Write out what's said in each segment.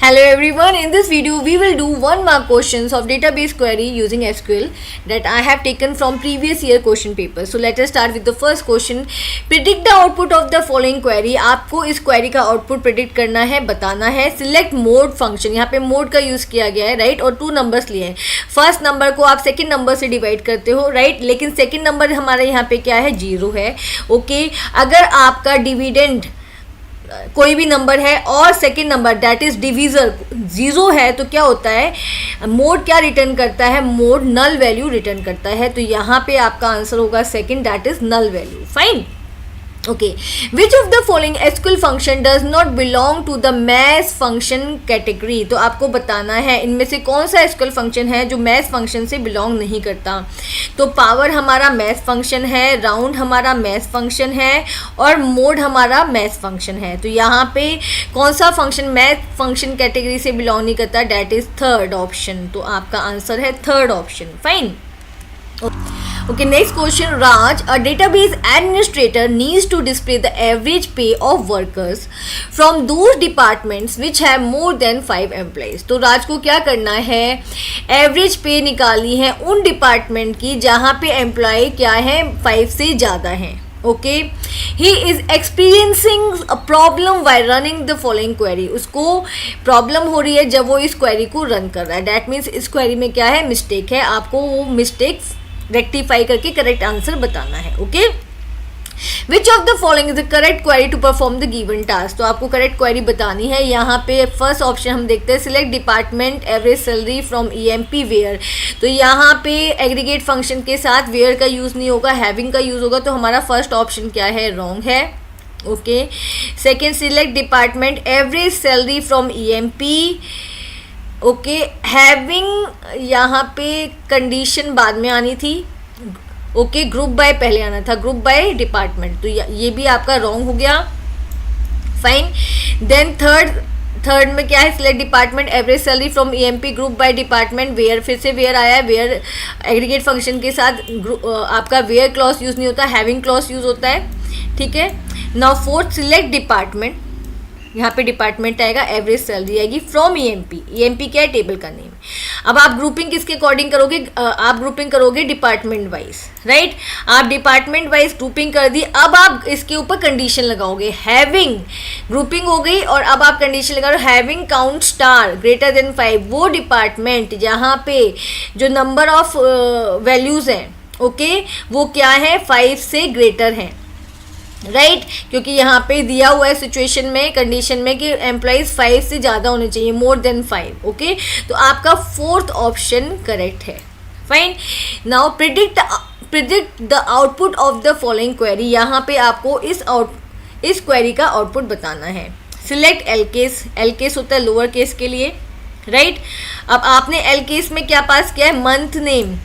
Hello everyone, in this video we will do 1 mark questions of database query using SQL that I have taken from previous year question paper. So let us start with the first question. Predict the output of the following query. आपको इस query का output predict करना है, बताना है. Select mode function, यहाँ पे mode का यूज़ किया गया है, राइट, और 2 नंबर्स लिए हैं. फर्स्ट नंबर को आप सेकेंड नंबर से डिवाइड करते हो, राइट, लेकिन सेकेंड नंबर हमारे यहाँ पे क्या है, 0 है. ओके, अगर आपका डिविडेंड कोई भी नंबर है और second number that is divisor 0 है तो क्या होता है, मोड क्या रिटर्न करता है, मोड नल वैल्यू रिटर्न करता है. तो यहाँ पे आपका आंसर होगा second, that is null value. Fine. Okay, which of the following SQL function does not belong to the math function category. तो आपको बताना है इनमें से कौन सा एसक्यूएल फंक्शन है जो मैथ फंक्शन से बिलोंग नहीं करता. तो पावर हमारा मैथ फंक्शन है, राउंड हमारा मैथ फंक्शन है और मोड हमारा मैथ फंक्शन है. तो यहाँ पे कौन सा फंक्शन मैथ फंक्शन कैटेगरी से बिलोंग नहीं करता, डैट इज थर्ड ऑप्शन. तो आपका आंसर है third option. Fine. Okay, next question. Raj, a database administrator needs to display the average pay of workers from those departments which have more than 5 employees. तो राज को क्या करना है, average पे निकालनी है उन डिपार्टमेंट की जहाँ पे एम्प्लॉय क्या है, 5 से ज़्यादा हैं. Okay, he is experiencing a problem why running the following query. उसको प्रॉब्लम हो रही है जब वो इस क्वेरी को रन कर रहा है. डैट मीन्स इस क्वेरी में क्या है, मिस्टेक है. आपको वो मिस्टेक रेक्टिफाई करके करेक्ट आंसर बताना है. Okay, which of the following is the correct query to perform the given task. तो आपको करेक्ट क्वेरी बतानी है. यहाँ पे फर्स्ट ऑप्शन हम देखते हैं, select department average salary from EMP where. तो यहाँ पे एग्रीगेट फंक्शन के साथ वेयर का यूज़ नहीं होगा, हैविंग का यूज़ होगा. तो हमारा फर्स्ट ऑप्शन क्या है, रॉन्ग है. Okay, second, select department average salary from EMP. Okay, having यहाँ पे कंडीशन बाद में आनी थी. ओके, ग्रुप बाय पहले आना था, ग्रुप बाय डिपार्टमेंट. तो ये भी आपका रॉन्ग हो गया. फाइन. देन थर्ड में क्या है, select department average salary from EMP group by department where. फिर से वेयर आया है, वेयर एग्रीगेट फंक्शन के साथ आपका वेयर क्लॉज यूज़ नहीं होता, हैविंग क्लॉज यूज़ होता है. ठीक है. Now fourth, select department. यहाँ पे डिपार्टमेंट आएगा, एवरेज सैलरी आएगी फ्रॉम ईएमपी. ईएमपी क्या है, टेबल का नेम. अब आप ग्रुपिंग किसके अकॉर्डिंग करोगे, आप ग्रुपिंग करोगे डिपार्टमेंट वाइज, राइट. आप डिपार्टमेंट वाइज ग्रुपिंग कर दी. अब आप इसके ऊपर कंडीशन लगाओगे, हैविंग. ग्रुपिंग हो गई और अब आप कंडीशन लगा रहे हो, having count star greater than 5. वो डिपार्टमेंट जहाँ पे जो नंबर ऑफ वैल्यूज़ हैं, ओके, वो क्या है, 5 से ग्रेटर हैं, राइट. क्योंकि यहाँ पे दिया हुआ है सिचुएशन में, कंडीशन में कि एम्प्लॉइज 5 से ज़्यादा होने चाहिए, मोर देन 5. ओके, तो आपका फोर्थ ऑप्शन करेक्ट है. Fine. Now predict the output of the following query. यहाँ पे आपको इस क्वेरी का आउटपुट बताना है. Select L case. L case होता है लोअर केस के लिए, राइट. अब आपने एल केस में क्या पास किया है, month name.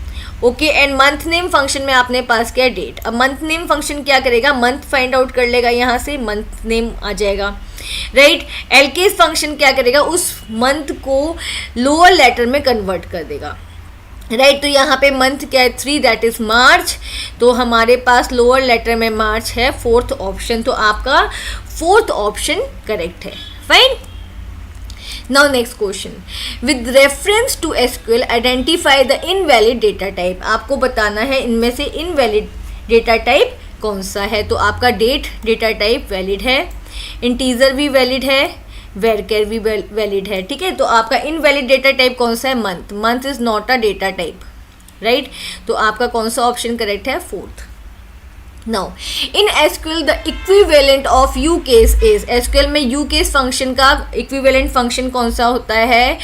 Okay, and month name function में आपने पास किया डेट. अब मंथ नेम फंक्शन क्या करेगा, मंथ फाइंड आउट कर लेगा, यहाँ से मंथ नेम आ जाएगा, राइट. एलकेस फंक्शन क्या करेगा, उस मंथ को लोअर लेटर में कन्वर्ट कर देगा, राइट. तो यहाँ पे मंथ क्या है, 3, दैट इज मार्च. तो हमारे पास लोअर लेटर में मार्च है, फोर्थ ऑप्शन. तो आपका फोर्थ ऑप्शन करेक्ट है. Fine. Now next question. With reference to SQL, identify the invalid data type. आपको बताना है इनमें से invalid data type कौन सा है. तो आपका डेट डेटा टाइप वैलिड है, इंटीजर भी वैलिड है, वेरकेर भी वैलिड है. ठीक है. तो आपका इनवैलिड डेटा टाइप कौन सा है, month. Month is not a data type, right. तो आपका कौन सा ऑप्शन करेक्ट है, fourth. Now, in SQL the equivalent of UCase is. SQL में UCase फंक्शन का equivalent फंक्शन कौन सा होता है,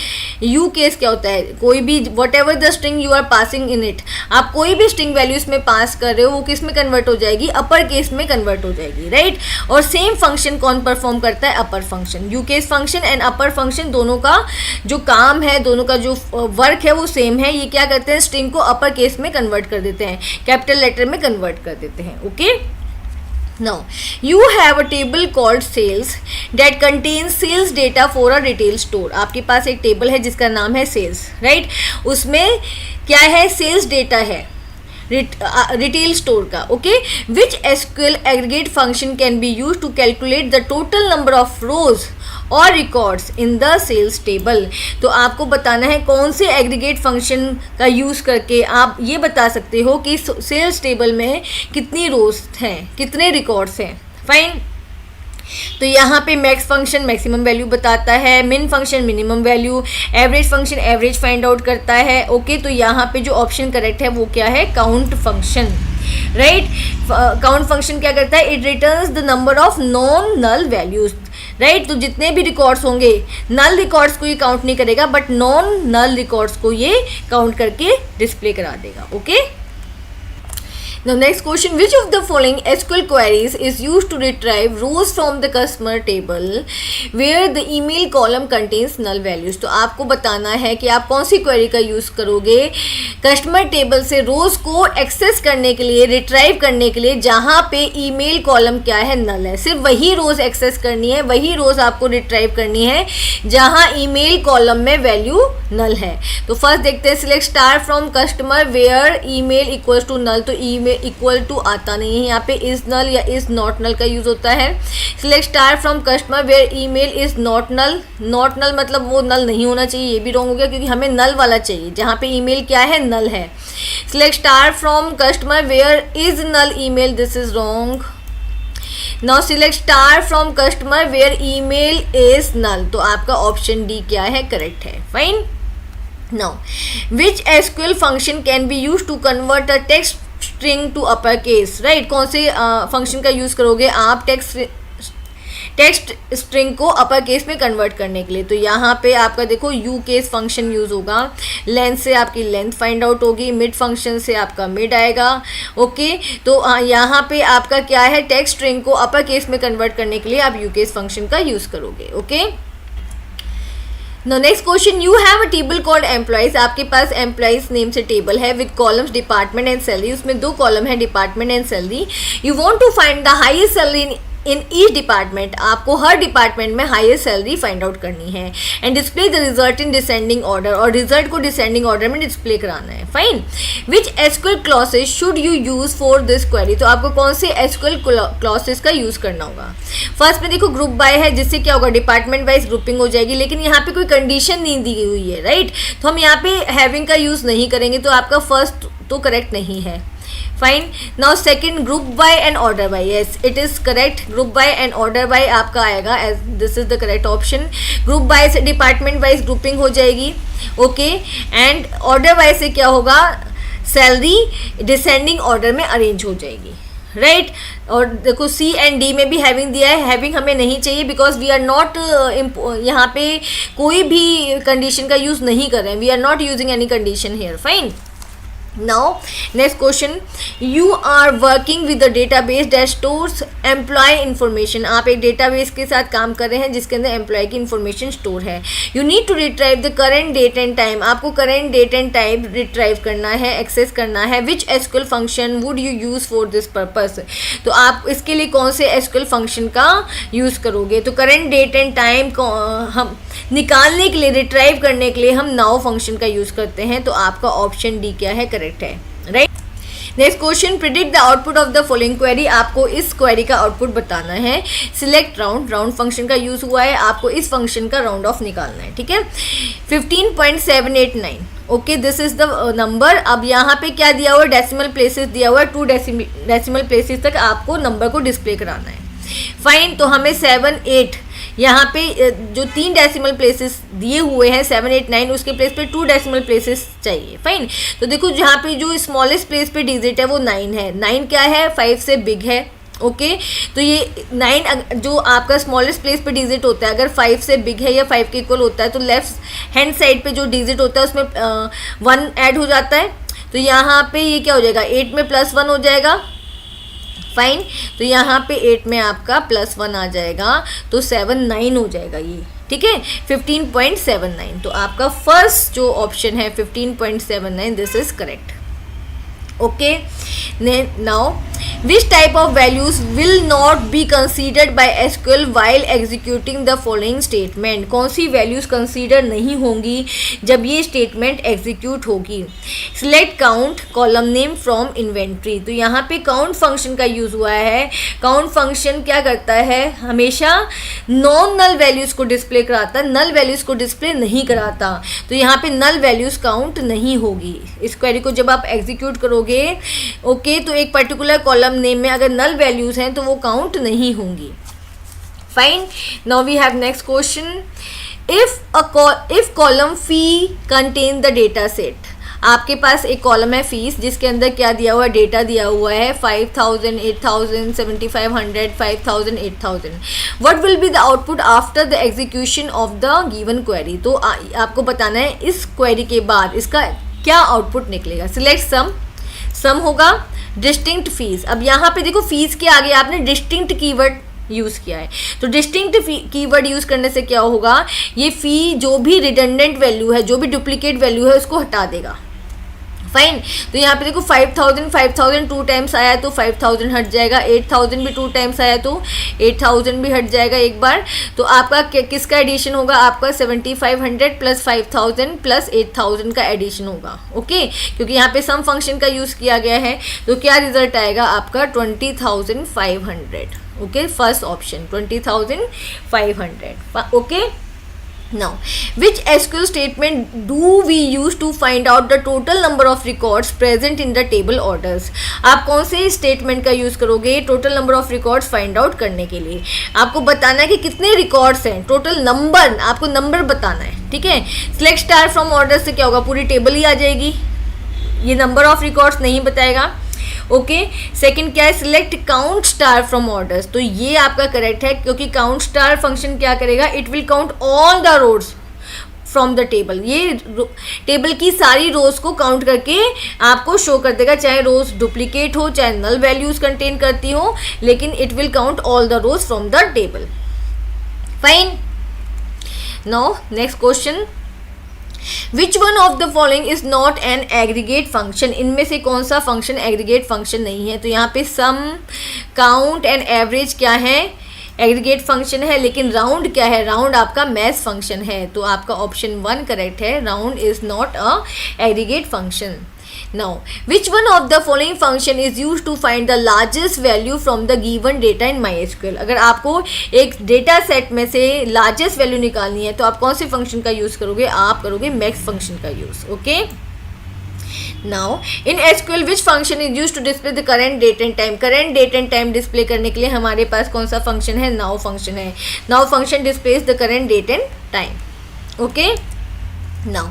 UCase क्या होता है, कोई भी whatever the string you are passing in it, आप कोई भी string वैल्यू इसमें पास कर रहे हो वो किस में कन्वर्ट हो जाएगी, अपर केस में कन्वर्ट हो जाएगी, राइट. और सेम फंक्शन कौन परफॉर्म करता है, upper function. UCase function and upper function दोनों का जो काम है, दोनों का जो वर्क है वो सेम है. ये क्या करते हैं, स्ट्रिंग को अपर केस में कन्वर्ट कर देते हैं, कैपिटल लेटर में कन्वर्ट कर देते हैं. Okay, now you have a table called sales that contains sales data for a retail store. आपके पास एक टेबल है जिसका नाम है sales, right. उसमें क्या है, sales data है, रिटेल स्टोर का. Okay, which SQL aggregate function can be use to calculate the total number of rows और records in the sales table. तो आपको बताना है कौन से एग्रीगेट फंक्शन का यूज़ करके आप ये बता सकते हो कि सेल्स टेबल में कितनी रोज हैं, कितने रिकॉर्ड्स हैं. फाइन. तो यहाँ पे मैक्स फंक्शन मैक्सिमम वैल्यू बताता है, मिन function minimum value, average function average find out करता है. ओके, तो यहाँ पे जो ऑप्शन करेक्ट है वो क्या है, count function. Right, count function क्या करता है, it returns the number of non null values. Right, तो जितने भी रिकॉर्ड्स होंगे, नल रिकॉर्ड्स को ये काउंट नहीं करेगा बट नॉन नल रिकॉर्ड्स को ये काउंट करके डिस्प्ले करा देगा. Okay. Now next question, which of the following SQL queries is used to retrieve rows from the customer table where the email column contains null values. तो आपको बताना है कि आप कौन सी क्वेरी का यूज़ करोगे कस्टमर टेबल से रोज़ को एक्सेस करने के लिए, रिट्राइव करने के लिए, जहाँ पे ईमेल कॉलम क्या है, नल है. सिर्फ वही रोज़ एक्सेस करनी है, वही रोज़ आपको रिट्राइव करनी है जहाँ ईमेल कॉलम में वैल्यू नल है. तो फर्स्ट देखते हैं, select star from customer where email equals to null. तो ईमेल इक्वल टू आता नहीं है, यहाँ पे इज नल या इज नॉट नल का यूज होता है. Select star from customer where email is not null. Not null मतलब वो नल नहीं होना चाहिए, ये भी रॉन्ग हो गया क्योंकि हमें नल वाला चाहिए जहाँ पे ईमेल क्या है, नल है. Select star from customer where is null email, this is wrong. Now select star from customer where email is null. तो आपका ऑप्शन डी क्या है, करेक्ट है. Fine. Now which SQL function can be use to convert a text string to upper case. Right, कौन से function का use करोगे आप टेक्स्ट स्ट्रिंग को अपर केस में कन्वर्ट करने के लिए. तो यहाँ पे आपका देखो यू केस फंक्शन यूज़ होगा, लेंथ से आपकी लेंथ फाइंड आउट होगी, मिड फंक्शन से आपका मिड आएगा. ओके, तो यहाँ पे आपका क्या है, टेक्स्ट स्ट्रिंग को अपर केस में कन्वर्ट करने के लिए आप यू केस फंक्शन का यूज़ करोगे. Okay. Now next question, you have a table called employees. आपके पास employees नेम से टेबल है with columns department and salary. उसमें दो कॉलम है department and salary. You want to find the highest salary in each department. आपको हर department में highest salary find out करनी है and display the result in descending order. और result को descending order में डिस्प्ले कराना है. Fine. Which SQL clauses should you use for this query. तो आपको कौन से एसक्यूएल क्लॉसेज का यूज करना होगा. फर्स्ट में देखो ग्रुप बाय है, जिससे क्या होगा, डिपार्टमेंट वाइज ग्रुपिंग हो जाएगी, लेकिन यहाँ पे कोई कंडीशन नहीं दी हुई है. राइट, तो हम यहाँ पे हैविंग का यूज नहीं करेंगे, तो आपका फर्स्ट तो करेक्ट नहीं है. Fine. Now second, group by and order by. Yes, it is correct. Group by and order by आपका आएगा as this is the correct option. Group by से डिपार्टमेंट वाइज ग्रुपिंग हो जाएगी. ओके, एंड ऑर्डर बाय से क्या होगा, salary descending order में arrange हो जाएगी. राइट, और देखो सी एंड डी में भी हैविंग दिया है. हैविंग हमें नहीं चाहिए बिकॉज वी आर नॉट, यहाँ पे कोई भी कंडीशन का यूज़ नहीं कर रहे हैं. We are not using any condition here. Fine. Now next question, you are working with a database that stores employee information. आप एक database के साथ काम कर रहे हैं जिसके अंदर employee की information store है. You need to retrieve the current date and time. आपको current date and time retrieve करना है, access करना है. Which SQL function would you use for this purpose? तो आप इसके लिए कौन से SQL function का यूज़ करोगे. तो current date and time को हम निकालने के लिए, रिट्राइव करने के लिए हम नाउ फंक्शन का यूज़ करते हैं. तो आपका ऑप्शन डी क्या है, करेक्ट है. Right. Next question, predict the output of the following query. आपको इस क्वेरी का आउटपुट बताना है. Select round. राउंड फंक्शन का यूज़ हुआ है, आपको इस फंक्शन का राउंड ऑफ निकालना है. ठीक है. 15.789. Okay, this is the number. अब यहाँ पे क्या दिया हुआ है, डेसिमल प्लेसेस दिया हुआ है. 2 डेसिमल प्लेसेस तक आपको नंबर को डिस्प्ले कराना है. फाइन. तो हमें 7, 8 यहाँ पे जो 3 डेसिमल प्लेसेस दिए हुए हैं 7, 8, 9, उसके प्लेस पे 2 डेसिमल प्लेसेस चाहिए. फाइन. तो देखो जहाँ पे जो स्मॉलेस्ट प्लेस पे डिजिट है वो 9 है. 9 क्या है, 5 से बिग है. ओके, तो ये 9 जो आपका स्मॉलेस्ट प्लेस पे डिजिट होता है, अगर 5 से बिग है या 5 के इक्वल होता है, तो लेफ्ट हैंड साइड पे जो डिजिट होता है उसमें 1 ऐड हो जाता है. तो यहाँ पे ये क्या हो जाएगा, 8 में +1 हो जाएगा. फाइन. तो यहाँ पे 8 में आपका +1 आ जाएगा, तो 7, 9 हो जाएगा ये. ठीक है, 15.79. तो आपका फर्स्ट जो ऑप्शन है 15.79, this is correct. Okay. Now Which type of values will not be considered by SQL while executing the following statement? कौन सी values consider नहीं होंगी जब ये statement execute होगी? Select count column name from inventory. तो यहाँ पे count function का use हुआ है. Count function क्या करता है? हमेशा non null values को display कराता, null values को display नहीं कराता. तो यहाँ पे null values count नहीं होगी. इस query को जब आप execute करोगे, ओके, तो एक पर्टिकुलर कॉलम नेम में अगर नल वैल्यूज हैं तो वो काउंट नहीं होंगी. Fine. Now we have next question. If column fee contain the data set. आपके पास एक कॉलम है फीस जिसके अंदर क्या दिया हुआ है? डेटा दिया हुआ है 5000, 8000, 7500, 5000, 8000. What will be the output after the execution of the given query. तो आपको बताना है इस क्वेरी के बाद इसका क्या आउटपुट निकलेगा. सिलेक्ट सम होगा. Distinct fees. अब यहाँ पे देखो फीस के आगे आपने डिस्टिंक्ट कीवर्ड यूज़ किया है. तो डिस्टिंक्ट कीवर्ड यूज़ करने से क्या होगा? ये फ़ी जो भी रिडंडेंट वैल्यू है, जो भी डुप्लीकेट वैल्यू है, उसको हटा देगा. फाइन. तो यहाँ पे देखो 5000 टू टाइम्स आया तो 5000 हट जाएगा. 8000 भी टू टाइम्स आया तो 8000 भी हट जाएगा एक बार. तो आपका किसका एडिशन होगा? आपका 7500 प्लस 5000 प्लस 8000 का एडिशन होगा. ओके, क्योंकि यहाँ पे सम फंक्शन का यूज़ किया गया है. तो क्या रिजल्ट आएगा आपका? 20500. Okay, first option 20500. Okay. Now, which SQL statement do we use to find out the total number of records present in the table orders? आप कौन से स्टेटमेंट का यूज़ करोगे total number of records find out करने के लिए? आपको बताना है कि कितने रिकॉर्ड्स हैं, टोटल नंबर, आपको नंबर बताना है. ठीक है. सिलेक्ट स्टार फ्रॉम ऑर्डर से क्या होगा? पूरी टेबल ही आ जाएगी. ये नंबर ऑफ रिकॉर्ड्स नहीं बताएगा. ओके. सेकंड क्या है? Select count star from orders. तो ये आपका करेक्ट है क्योंकि काउंट स्टार फंक्शन क्या करेगा? It will count all the rows from the table. ये टेबल की सारी रोज को काउंट करके आपको शो कर देगा, चाहे रोज डुप्लीकेट हो, चाहे नल वैल्यूज कंटेन करती हो, लेकिन it will count all the rows from the table. Fine. Now next question. Which one of the following is not an aggregate function? इनमें से कौन सा फंक्शन एग्रीगेट फंक्शन नहीं है? तो यहाँ पे सम, काउंट एंड एवरेज क्या है? एग्रीगेट फंक्शन है. लेकिन राउंड क्या है? राउंड आपका मैथ फंक्शन है. तो आपका ऑप्शन 1 करेक्ट है. Round is not a aggregate function. Now, which one of the following function is used to find the largest value from the given data in MySQL? अगर आपको एक data set में से largest value निकालनी है तो आप कौन से फंक्शन का यूज़ करोगे? आप करोगे मैक्स फंक्शन का use. Okay. Now, in SQL which function is used to display the current date and time? current date and time display करने के लिए हमारे पास कौन सा फंक्शन है? now फंक्शन है. now function displace the current date and time. Okay. Now,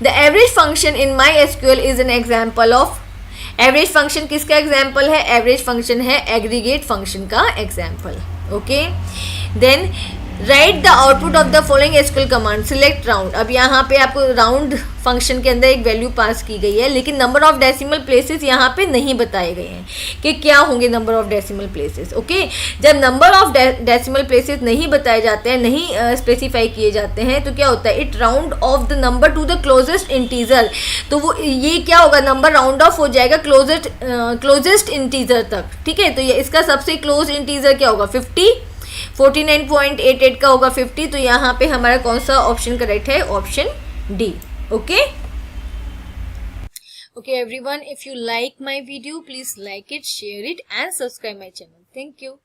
the average function in MySQL is an example of. average function किसका example है? average function है aggregate function का example. Okay. then right the output of the following SQL command. Select round. अब यहाँ पे आपको round function के अंदर एक वैल्यू पास की गई है, लेकिन नंबर ऑफ डेसिमल प्लेसेस यहाँ पे नहीं बताए गए हैं कि क्या होंगे number of decimal places. Okay. जब नंबर ऑफ डेसिमल प्लेसेस नहीं बताए जाते हैं, नहीं स्पेसिफाई किए जाते हैं, तो क्या होता है? It round of the number two the closest integer. तो वो ये क्या होगा? नंबर राउंड ऑफ हो जाएगा क्लोजेस्ट इंटीजर तक. ठीक है. तो ये इसका सबसे क्लोज इंटीजर क्या होगा? 50. 49.88 का होगा 50. तो यहाँ पे हमारा कौन सा ऑप्शन करेक्ट है? Option D. Okay. Okay everyone, if you like my video, please like it, share it and subscribe my channel. Thank you.